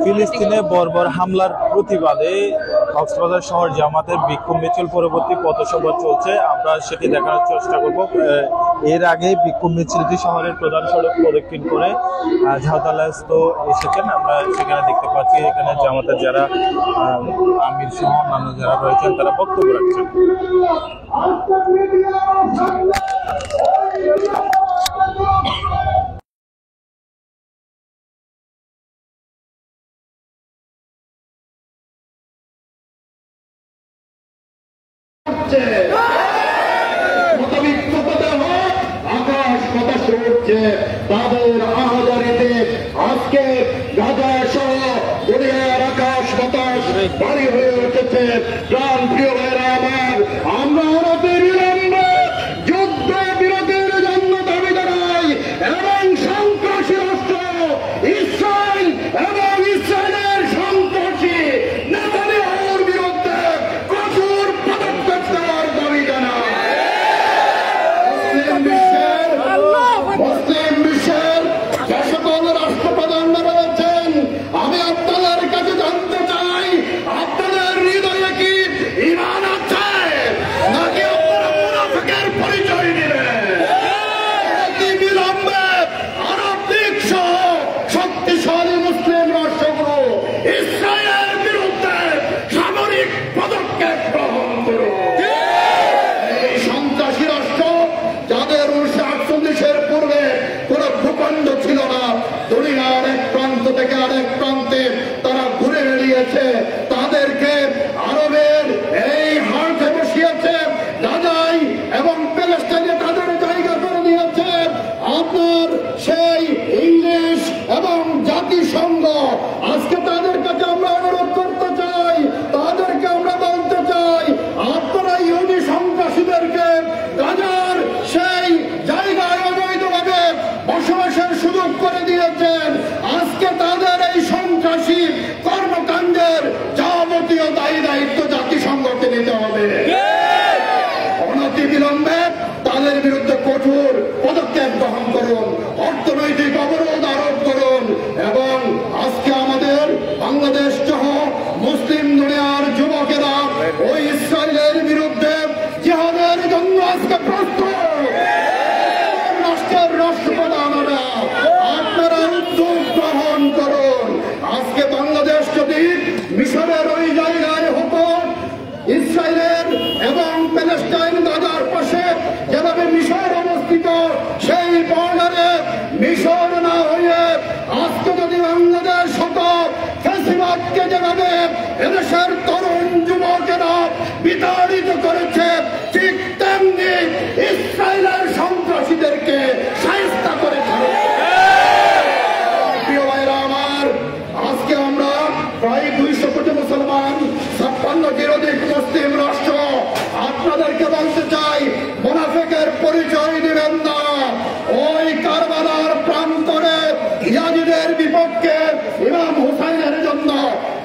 ফিলিস্তিনে বর্বর হামলার প্রতিবাদে কক্সবাজার শহর জামাতের বিক্ষোভ মিছিল পরবর্তী পথসভা চলছে, আমরা সেটি দেখানোর চেষ্টা করব। এর আগে বিক্ষোভ মিছিলটি শহরের প্রধান সড়ক প্রদক্ষিণ করে ঝাউতালাস্ত এসেছেন। আমরা সেখানে দেখতে পাচ্ছি এখানে জামাতের যারা আমির সহ অন্যান্য যারা রয়েছেন তারা বক্তব্য রাখছেন। আকাশ বাতাস উঠছে তাদের আহাজারিতে। আজকে গাজা সহ দুনিয়ার আকাশ বাতাস ভারী হয়ে উঠেছে। প্রাণ প্রিয় ভাইরা আমার, আমরা বিলম্বে যুদ্ধ বিরতির জন্য দাবি জানাই এবং সন্ত্রাসী রাষ্ট্র ইসরায়েল এবং ইসরায়েলের সন্ত্রাসী নেতানিয়াহুর বিরুদ্ধে কঠোর পদক্ষেপ নেওয়ার দাবি জানাই। মুসলিম বিশ্বের যে সকল রাষ্ট্রপ্রধানরা রয়েছেন, আমি আপনাদের কাছে জানতে চাই আপনাদের হৃদয়ে কি ঈমান আছে নাকি আপনারা মুনাফিকের পরিচয় দিবেন? অতি বিলম্বে আরব লীগ সহ শক্তিশালী মুসলিম রাষ্ট্রগুলো ইসরায়েলের বিরুদ্ধে সামরিক পদক্ষেপ গ্রহণ করুন। এই সন্ত্রাসী রাষ্ট্র যাদের 1948-এর পূর্বে কোন ভূখণ্ড ছিল না, দুনিয়ার এক প্রান্ত থেকে আরেক প্রান্তে তারা ঘুরে বেরিয়েছে, তাদেরকে আরবের এই হার্টে বসিয়েছে, গাজায় এবং প্যালেস্টাইনে তাদের জায়গা করে দিয়েছে। আপনার সেই ইংলিশ এবং জাতিসংঘ আজকে তাদের কাছে আমরা অনুরোধ করতে চাই, তাদেরকে আমরা বলতে চাই আপনারা ইহুদি সন্ত্রাসীদেরকে গাজার সেই জায়গায় অবৈধভাবে বসবাসের সুযোগ করে দিয়েছেন। আজকে তাদের এই সন্ত্রাসী কর্মকাণ্ডের যাবতীয় দায়ী দায়িত্ব জাতিসংঘকে নিতে হবে। অনতি বিলম্বে তাদের বিরুদ্ধে কঠোর পদক্ষেপ গ্রহণ করুন, অর্থনৈতিক অবরোধ আরোপ করুন এবং আজকে আমাদের বাংলাদেশ সহ মুসলিম দুনিয়ার যুবকেরা ওই ইসরায়েলের বিরুদ্ধে জিহাদের জন্য আজকে প্রস্তুত। রাষ্ট্রের রাষ্ট্রপ্রধানরা আপনারা উদ্যোগ গ্রহণ করুন। আজকে বাংলাদেশ যদি মিশরের ওই জায়গায় হতো, ইসরায়েলের এবং প্যালেস্টাইন গাজার পাশে যেভাবে মিশর অবস্থিত, সেই বর্ডারে মিশর না হয়ে আজকে যদি বাংলাদেশ হতো, ফ্যাসিবাদকে যেভাবে এদেশের তরুণ যুবকেরা বিতাড়িত করেছে, ঠিক তেমনি ইসরায়েলের সন্ত্রাসীদেরকে শায়েস্তা করে ছাড়ে। প্রিয় ভাইরা আমার, আজকে আমরা প্রায় 200 কোটি মুসলমান, 56টির অধিক মুসলিম রাষ্ট্র, আপনাদেরকে বলতে চাই মুনাফিকের পরিচয় দিবেন না। ওই কারবালার প্রান্তরে ইয়াজিদের বিপক্ষে ইমাম হুসাইনের জন্য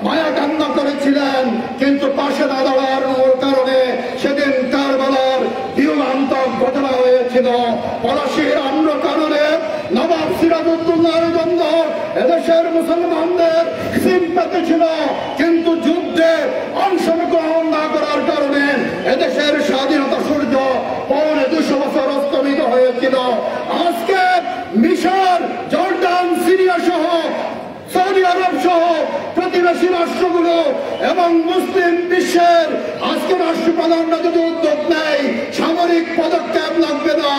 মায়া কান্না করেছিলেন, কিন্তু পাশে না দাঁড়ার কারণে সেদিন কারবালার বিয়োগান্তক ঘটনা হয়েছিল। পলাশির অন্য কারণে নবাব সিরাজউদ্দৌলার জন্য এদেশের মুসলমানদের সিম্পাতি ছিল, কিন্তু যুদ্ধে অংশগ্রহণ না করার কারণে এদেশের স্বাধীনতা সূর্য 250 বছর অস্তমিত হয়েছিল। আজকে মিশর, জর্ডান, সিরিয়া সহ সৌদি আরব সহ প্রতিবেশী রাষ্ট্রগুলো এবং মুসলিম বিশ্বের আজকে রাষ্ট্রপ্রধানরা যদি উদ্যোগ নেয়, সামরিক পদক্ষেপ লাগবে না।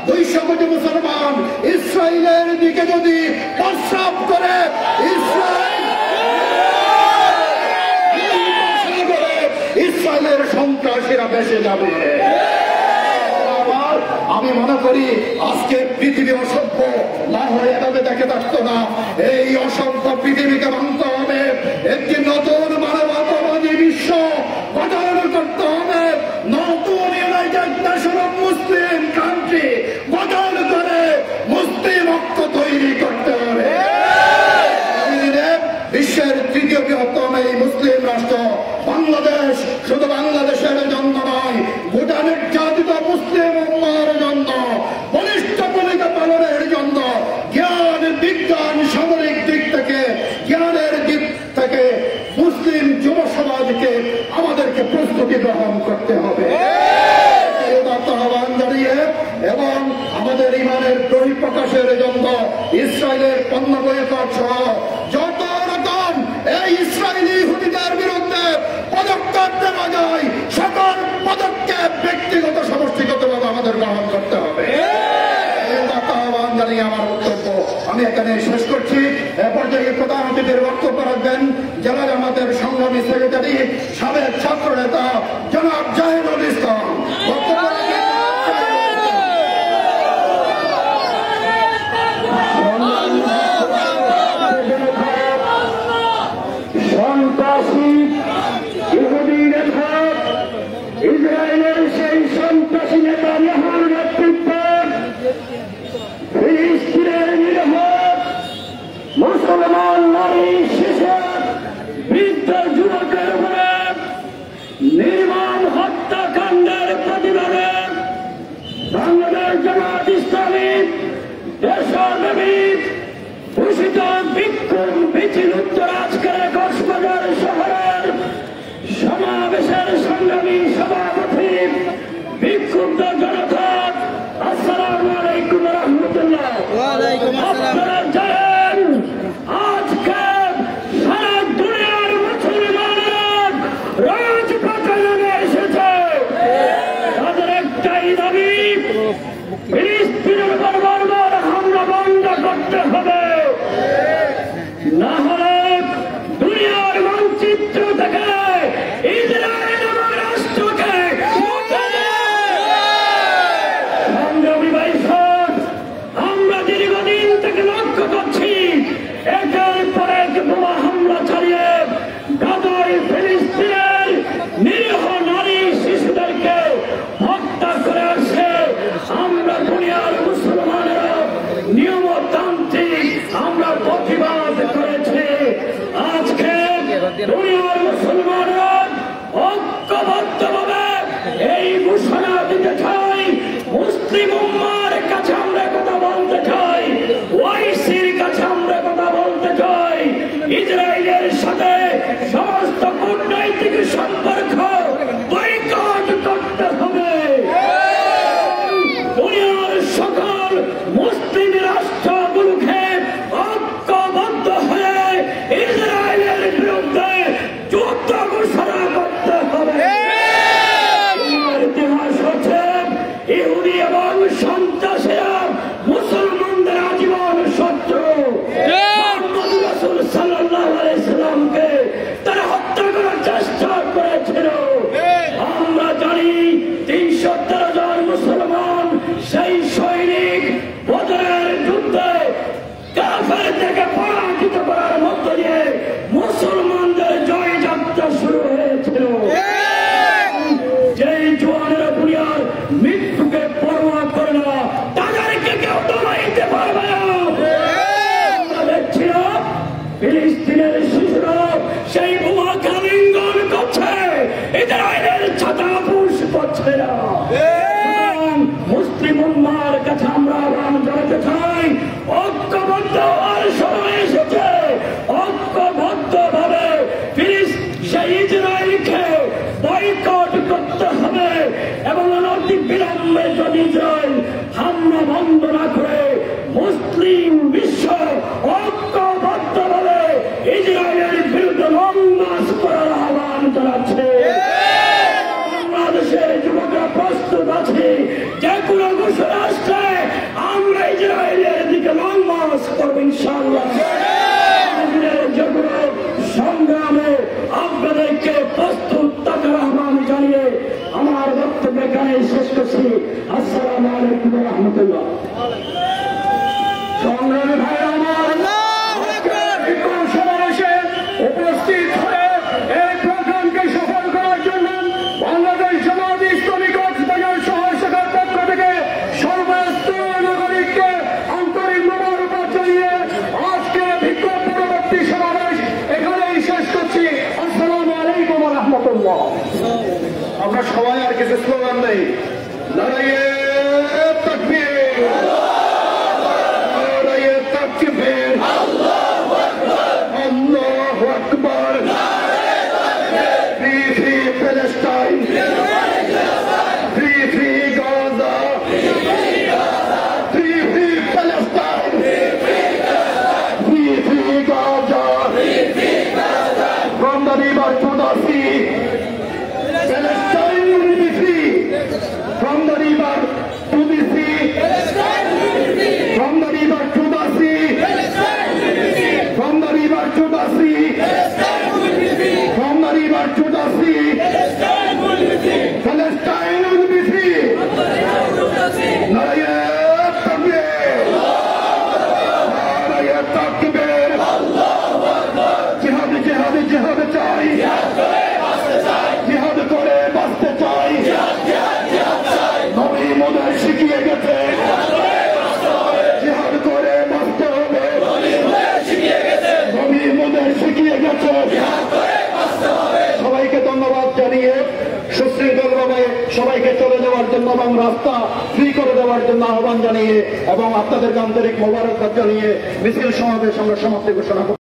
200 কোটি মুসলমান ইসরায়েলের দিকে যদি প্রস্রাব করে, ইসরায়েলের সন্ত্রাসীরা বেঁচে যাবে। আমি মনে করি আজকে পৃথিবী অসভ্য না হয়ে এভাবে দেখে থাকতো না। এই অসভ্য পৃথিবীকে ভাঙতে হবে, একটি নতুন মানবতাবাদী বিশ্ব গঠন করতে হবে, নতুন United nation of Muslim country গঠন করে মুসলিম ঐক্য তৈরি করতে হবে। বিশ্বের তৃতীয় বৃহত্তম এই মুসলিম রাষ্ট্র বাংলাদেশ শুধু বাংলাদেশের জন্য নয়, গোটা নির্যাতিত মুসলিম উম্মাহর জন্য বলিষ্ঠ ভূমিকা পালনের জন্য জ্ঞান, বিজ্ঞান বিজ্ঞান সামরিক দিক থেকে জ্ঞানের দিক থেকে মুসলিম যুব সমাজকে আমাদেরকে প্রস্তুতি গ্রহণ করতে হবে আহ্বান জানিয়ে এবং আমাদের ইমানের বহিঃপ্রকাশের জন্য ইসরায়েলের পণ্য বয়কট সহ যত রকম এই ইসরায়েলি ইহুদিদের বিরুদ্ধে পদক্ষেপ নেওয়া যায় সকল পদক্ষেপ ব্যক্তিগত সমষ্টিগতভাবে আমাদের গ্রহণ করতে হবে। আহ্বান জানিয়ে আমার বক্তব্য আমি এখানে শেষ করছি। এ পর্যায়ে প্রধান অতিথির বক্তব্য রাখবেন জেলা জামাতের সংগ্রামী সেক্রেটারি সাবেক ছাত্র নেতা জনাব জাহিদুল ইসলাম। বক্তব্য সন্ত্রাসী ইহুদি নেতা ইসরায়েলের সেই সন্ত্রাসী নেতা নেহার নেতৃত্বে ফিলিস্তিনের নিরীহ মুসলমান নারী শিশু বৃদ্ধ যুবকের উপরে নির্মম হত্যাকাণ্ডের প্রতিবাদে বাংলাদেশ জামাত ইসলামী দেশব্যাপী ঘোষিত বিক্ষোভ মিছিল উত্তর আজকের কক্সবাজার শহরের সমাবেশের সংগ্রামী সভাপতি বিক্ষুব্ধ জনতা আসসালামু আলাইকুম ওয়া রাহমাতুল্লাহ। আপনারা জানেন আজকে সারা দুনিয়ার মুসলমানেরা রাজপথে নেমে এসেছে। তাদের একটাই দাবি ফিলিস্তিনের উপর বারবার হামলা বন্ধ করতে হবে, না হলে দুনিয়ার মানচিত্র থেকে ইসরায়েল এবং রাষ্ট্রকে মুছে দেবে। সংগ্রামী ভাইসব, আমরা দীর্ঘদিন থেকে লক্ষ্য করছি একের পর এক বোমা হামলা চালিয়ে গাজায় ফিলিস্তিনের নিরীহ নারী শিশুদেরকে হত্যা করে আসছে। আমরা দুনিয়ার মুসলমানেরা নিয়মতান্ত্রিক আমরা প্রতিবাদ করেছি। আজকে দুনিয়ার মুসলমানরা ঐক্যবদ্ধভাবে এই ঘোষণা দিতে চাই, মুসলিম উম্মার কাছে আমরা কথা বলতে চাই, ওআইসির কাছে আমরা কথা বলতে চাই, ইসরায়েলের সাথে সমস্ত কূটনৈতিক সম্পর্ক বয়কট করতে হবে। দুনিয়ার সকল মুসলিম রাষ্ট্রগুলোকে ঐক্যবদ্ধ হয়ে ইসরায়েলের বিরুদ্ধে যুদ্ধ ঘোষণা করতে হবে। ইতিহাস হচ্ছে ইহুদি এবং সন্ত্রাসীরা মুসলমানদের আজীবন শত্রু। মুহাম্মদ রাসূল সাল্লাল্লাহু আলাইহি সাল্লামকে তারা হত্যা করার চেষ্টা করেছিল। আমরা জানি ৩১৩ জন মুসলমান সেই সৈনিক বদরের যুদ্ধে কাফের থেকে পরাজিত করার মধ্য দিয়ে মুসলমানদের জয় যাত্রা শুরু হয়েছিল। যেই জওয়ানেরা দুনিয়ার মৃত্যুকে পরোয়া করে না তাদেরকে কেউ দমাইতে পারবে না। আমরা দেখছি না ফিলিস্তিনের শিশুরা সেই বোমাকে আলিঙ্গন করছে, ইসরায়েলের ছাতা পুষ করছে না। মুসলিম উম্মার কাছে আমরা আহ্বান জানাতে চাই, ঐক্যবদ্ধ হওয়ার সময় এসেছে। ঐক্যবদ্ধভাবে সেই ইসরায়েলকে বয়কট করতে হবে এবং অনতি বিলম্বে যদি ইসরায়েল হামলা বন্ধ না করে মুসলিম বিশ্ব ঐক্যবদ্ধভাবে ইসরায়েলের বিরুদ্ধে লং মার্চ করার আহ্বান জানাচ্ছে। বাংলাদেশের যুবকরা প্রস্তুত আছে, যে কোনো ঘোষণা আসছে আমরা ইসরায়েলের দিকে লং মার্চ করবো ইনশাআল্লাহ। যেগুলো সংগ্রামে আপনাদেরকে প্রস্তুত থাকার আহ্বান জানিয়ে আমার বক্তব্য এখানে শেষ করছি। আসসালামু আলাইকুম ওয়া রাহমাতুল্লাহ। সংগ্রামী ভাইরা আমার, সমাবেশে উপস্থিত হয়ে এই প্রোগ্রামকে সফল করার জন্য বাংলাদেশ জামাত ইসলামী কক্সবাজার শহর শাখার পক্ষ থেকে সর্বস্তরের নাগরিককে আন্তরিক মোবারকবাদ জানিয়ে আজকে বিক্ষোভ পরবর্তী সমাবেশ এখানেই শেষ করছি। আসসালামু আলাইকুম ওয়া রাহমাতুল্লাহ। আমরা সবাই আর কিছু স্লোগান দেই, লড়াইয়ে তাকবীর, লড়াইয়ে তাকবীর। তাকবীর, জিহাদ জিহাদ জিহাদ চাই, জিহাদ করে বাঁচতে চাই। নবী মোদের শিখিয়ে গেছে জিহাদ করে বাঁচতে হবে, নবী মোদের শিখিয়ে গেছে। সবাইকে ধন্যবাদ জানিয়ে সুশৃঙ্খলভাবে সবাইকে চলে যাওয়ার জন্য এবং রাস্তা ফ্রি করে দেওয়ার জন্য আহ্বান জানিয়ে এবং আপনাদের আন্তরিক মোবারকবাদ জানিয়ে মিছিল সমাবেশ আমরা সমাপ্তি ঘোষণা করছি।